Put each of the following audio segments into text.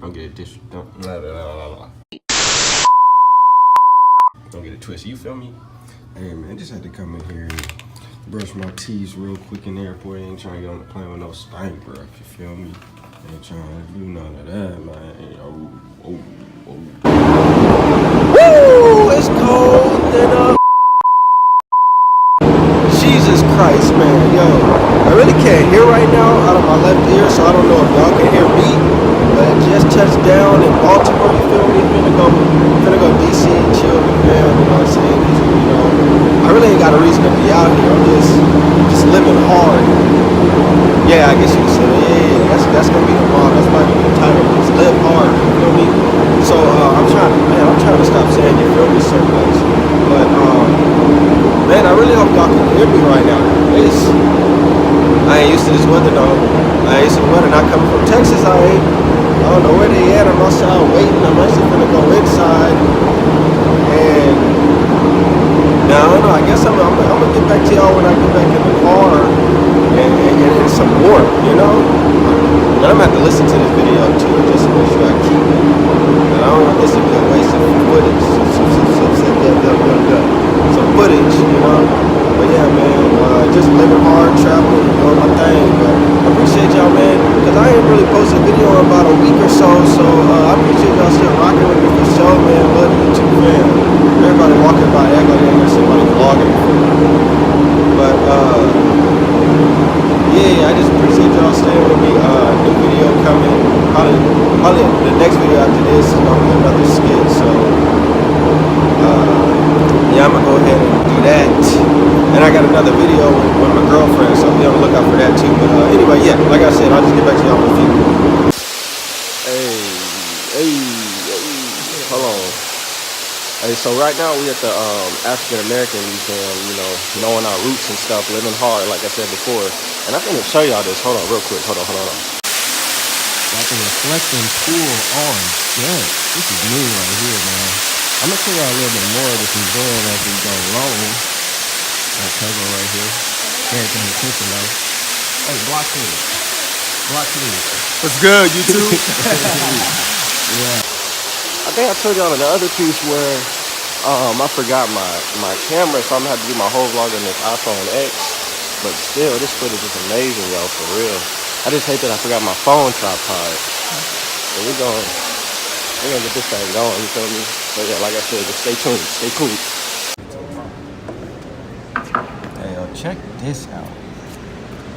Don't get it Don't get it twisted. You feel me? Hey man, just had to come in here and brush my teeth real quick in the airport. Ain't trying to get on the plane with no stank breath. You feel me? Ain't trying to do none of that, man. Oh. Woo! It's cold and Jesus Christ, man, yo. I really can't hear right now out of my left ear, so I don't know if y'all can hear me. But I just touched down in Baltimore, you feel me? Finna go DC and chill with them, you know what I'm saying? You know, I really ain't got a reason to be out here. I'm just living hard. Yeah, I guess you could say, yeah, that's gonna be the motto. That's probably gonna be the title. Just live hard, you feel me? So I'm trying to stop saying you feel me so much. But man, I really hope y'all can hear me right now. I ain't used to this weather though. I ain't used to the weather. Not coming from Texas, I don't know where they at. I'm outside waiting. I'm actually gonna go inside. And now I don't know. I guess I'm gonna get back to y'all when I get back in the car and some more, you know. But I'm gonna have to listen to this video too, just to make sure I keep it. And I don't want this to be a waste of footage. Some footage, you know. But yeah, man, just living hard, traveling, doing my thing. But I appreciate y'all, man, because I ain't really posted a video in about a week or so. So I appreciate y'all still rocking with me for sure, man. Love the YouTube fam. Everybody walking by act like they ain't got somebody vlogging. But yeah, I just appreciate y'all staying with me. New video coming. Probably the next video after this is gonna be another skit. So yeah, I'm gonna go ahead and do that. And I got another video with my girlfriend, so be on the lookout for that too. But anyway, yeah, like I said, I'll just get back to y'all in a few. Hey, hold on. Hey, so right now we at the African American Museum, you know, knowing our roots and stuff, living hard, like I said before. And I'm gonna show y'all this. Hold on, real quick. Hold on. Like a reflecting pool on deck. This is new right here, man. I'm gonna tell y'all a little bit more of this museum as we go along. That cover right here. Can't pay attention though. Hey, block me. What's good, YouTube? Yeah. I think I told y'all in the other piece where I forgot my camera, so I'm gonna have to do my whole vlog on this iPhone X. But still, this footage is amazing, y'all, for real. I just hate that I forgot my phone tripod. So we're gonna get this thing going, you feel me? So yeah, like I said, just stay tuned. Hey, yo, check this out.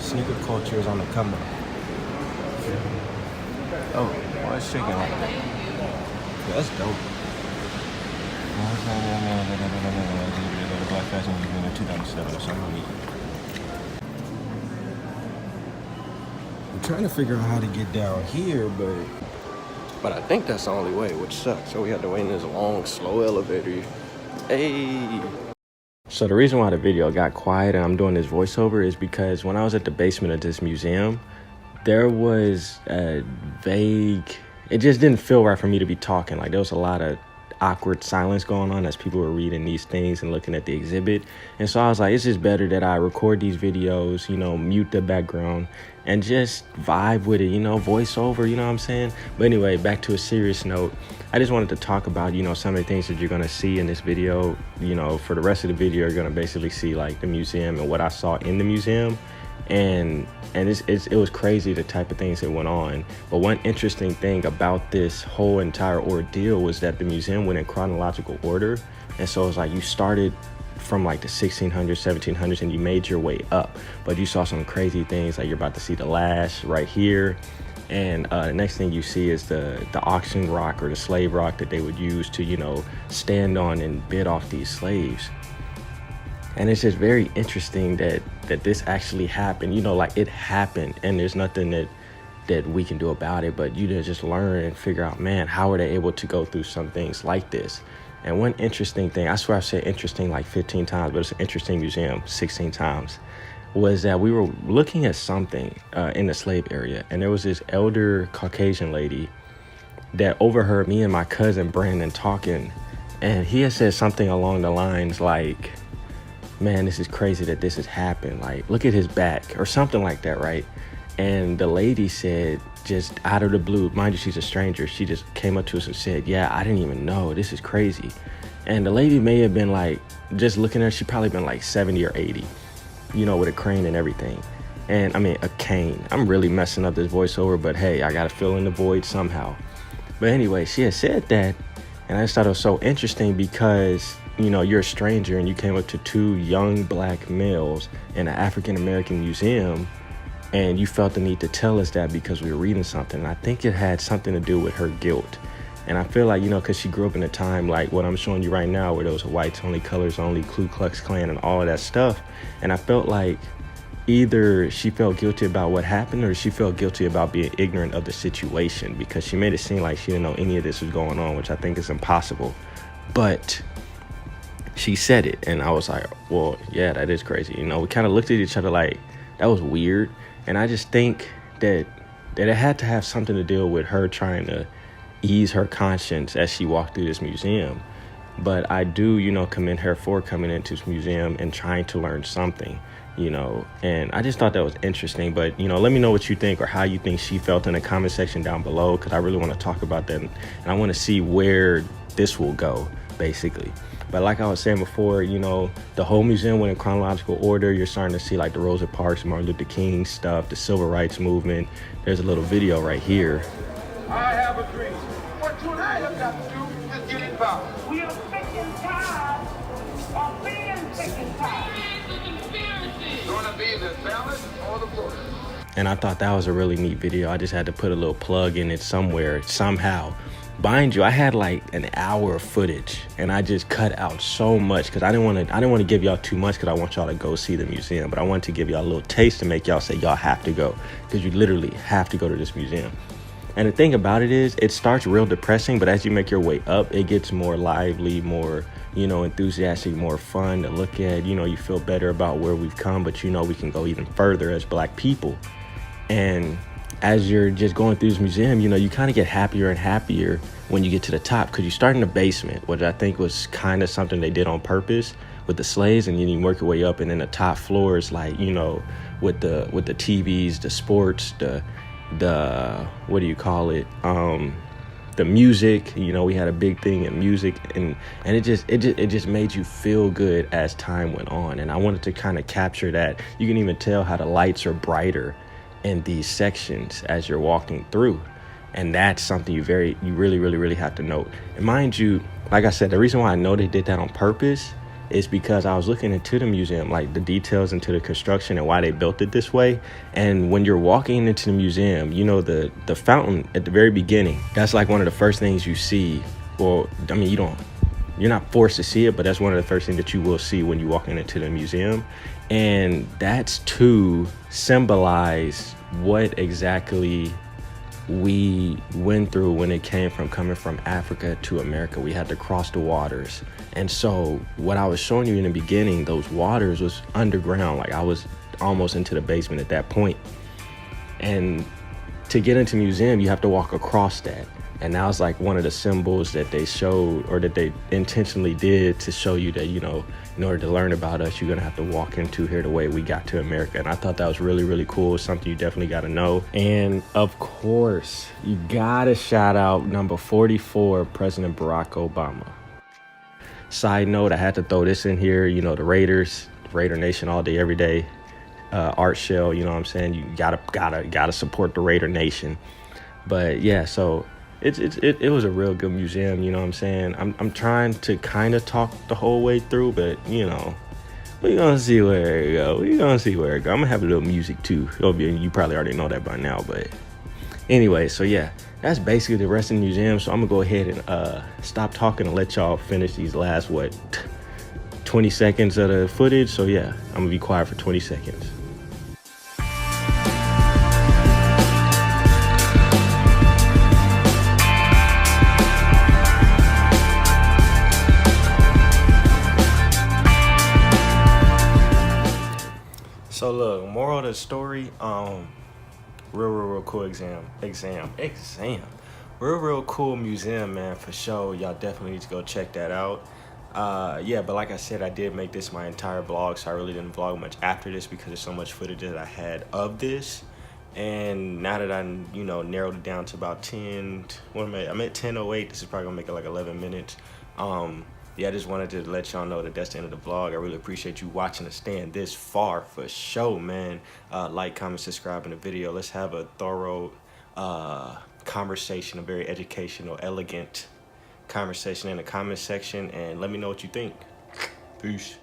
Sneaker culture is on the come up. Oh, why it's shaking like that? Yeah, that's dope. Black fashion in 2007 or something. I'm trying to figure out how to get down here, but I think that's the only way, which sucks. So we had to wait in this long, slow elevator. Hey. So the reason why the video got quiet and I'm doing this voiceover is because when I was at the basement of this museum, there was a vague, it just didn't feel right for me to be talking. Like there was a lot of awkward silence going on as people were reading these things and looking at the exhibit. And so I was like, it's just better that I record these videos, you know, mute the background and just vibe with it, you know, voice over, you know what I'm saying? But anyway, back to a serious note. I just wanted to talk about, you know, some of the things that you're going to see in this video. You know, for the rest of the video, you're going to basically see like the museum and what I saw in the museum. And it was crazy the type of things that went on. But one interesting thing about this whole entire ordeal was that the museum went in chronological order. And so it was like you started from like the 1600s, 1700s, and you made your way up. But you saw some crazy things, like you're about to see the lash right here. And the next thing you see is the auction rock or the slave rock that they would use to, you know, stand on and bid off these slaves. And it's just very interesting that this actually happened, you know, like it happened and there's nothing that we can do about it, but you just learn and figure out, man, how are they able to go through some things like this? And one interesting thing, I swear I've said interesting like 15 times, but it's an interesting museum 16 times, was that we were looking at something in the slave area, and there was this elder Caucasian lady that overheard me and my cousin Brandon talking, and he had said something along the lines like, man, this is crazy that this has happened. Like, look at his back or something like that, right? And the lady said, just out of the blue, mind you, she's a stranger, she just came up to us and said, yeah, I didn't even know, this is crazy. And the lady may have been like, just looking at her, she probably been like 70 or 80, you know, with a crane and everything. And I mean, a cane. I'm really messing up this voiceover, but hey, I gotta fill in the void somehow. But anyway, she had said that, and I just thought it was so interesting because, you know, you're a stranger and you came up to two young black males in an African-American museum, and you felt the need to tell us that because we were reading something. And I think it had something to do with her guilt. And I feel like, you know, because she grew up in a time like what I'm showing you right now, where there was whites only, colors only, Ku Klux Klan, and all of that stuff. And I felt like either she felt guilty about what happened, or she felt guilty about being ignorant of the situation, because she made it seem like she didn't know any of this was going on, which I think is impossible. But she said it, and I was like, well, yeah, that is crazy. You know, we kind of looked at each other like, that was weird. And I just think that it had to have something to do with her trying to ease her conscience as she walked through this museum. But I do, you know, commend her for coming into this museum and trying to learn something, you know, and I just thought that was interesting. But, you know, let me know what you think or how you think she felt in the comment section down below, because I really want to talk about that, and I want to see where this will go, basically. But like I was saying before, you know, the whole museum went in chronological order. You're starting to see like the Rosa Parks, Martin Luther King stuff, the civil rights movement. There's a little video right here. I have a dream. What you and I have got to do is get involved. We are sick and tired of being sick and tired. It's going to be the ballot or the vote. And I thought that was a really neat video. I just had to put a little plug in it somewhere, somehow. Mind you, I had like an hour of footage, and I just cut out so much because I didn't want to give y'all too much, because I want y'all to go see the museum. But I wanted to give y'all a little taste to make y'all say y'all have to go, because you literally have to go to this museum. And the thing about it is, it starts real depressing, but as you make your way up, it gets more lively, more, you know, enthusiastic, more fun to look at. You know, you feel better about where we've come, but you know we can go even further as black people. And as you're just going through this museum, you know, you kind of get happier and happier when you get to the top, because you start in the basement, which I think was kind of something they did on purpose with the slaves, and then you work your way up, and then the top floor is like, you know, with the TVs, the sports, the what do you call it, the music. You know, we had a big thing in music, and it just made you feel good as time went on. And I wanted to kind of capture that. You can even tell how the lights are brighter in these sections as you're walking through, and that's something you really have to note. And mind you, like I said, the reason why I know they did that on purpose is because I was looking into the museum, like the details into the construction and why they built it this way. And when you're walking into the museum, you know, the fountain at the very beginning, that's like one of the first things you see. Well, I mean, you're not forced to see it, but that's one of the first things that you will see when you walk into the museum. And that's to symbolize what exactly we went through when it came from coming from Africa to America. We had to cross the waters. And so what I was showing you in the beginning, those waters was underground. Like I was almost into the basement at that point. And to get into the museum, you have to walk across that. And that was like one of the symbols that they showed, or that they intentionally did to show you that, you know, in order to learn about us, you're gonna have to walk into here the way we got to America. And I thought that was really cool. It's something you definitely gotta know. And of course, you gotta shout out number 44, President Barack Obama. Side note, I had to throw this in here, you know, the Raiders, Raider Nation all day, every day, art shell, you know what I'm saying? You gotta support the Raider Nation. But yeah, so it was a real good museum, you know what I'm saying? I'm trying to kind of talk the whole way through, but you know, we're gonna see where it go. I'm gonna have a little music too. You probably already know that by now, but anyway, so yeah, that's basically the rest of the museum. So I'm gonna go ahead and stop talking and let y'all finish these last 20 seconds of the footage. So yeah, I'm gonna be quiet for 20 seconds. So look, moral of the story, real cool exam. Real cool museum, man, for sure. Y'all definitely need to go check that out. Yeah, but like I said, I did make this my entire vlog, so I really didn't vlog much after this because there's so much footage that I had of this. And now that I, you know, narrowed it down to about 10, what am I? I'm at 10:08. This is probably gonna make it like 11 minutes. Yeah, I just wanted to let y'all know that that's the end of the vlog. I really appreciate you watching and staying this far for sure, man. Like, comment, subscribe in the video. Let's have a thorough conversation, a very educational, elegant conversation in the comment section, and let me know what you think. Peace.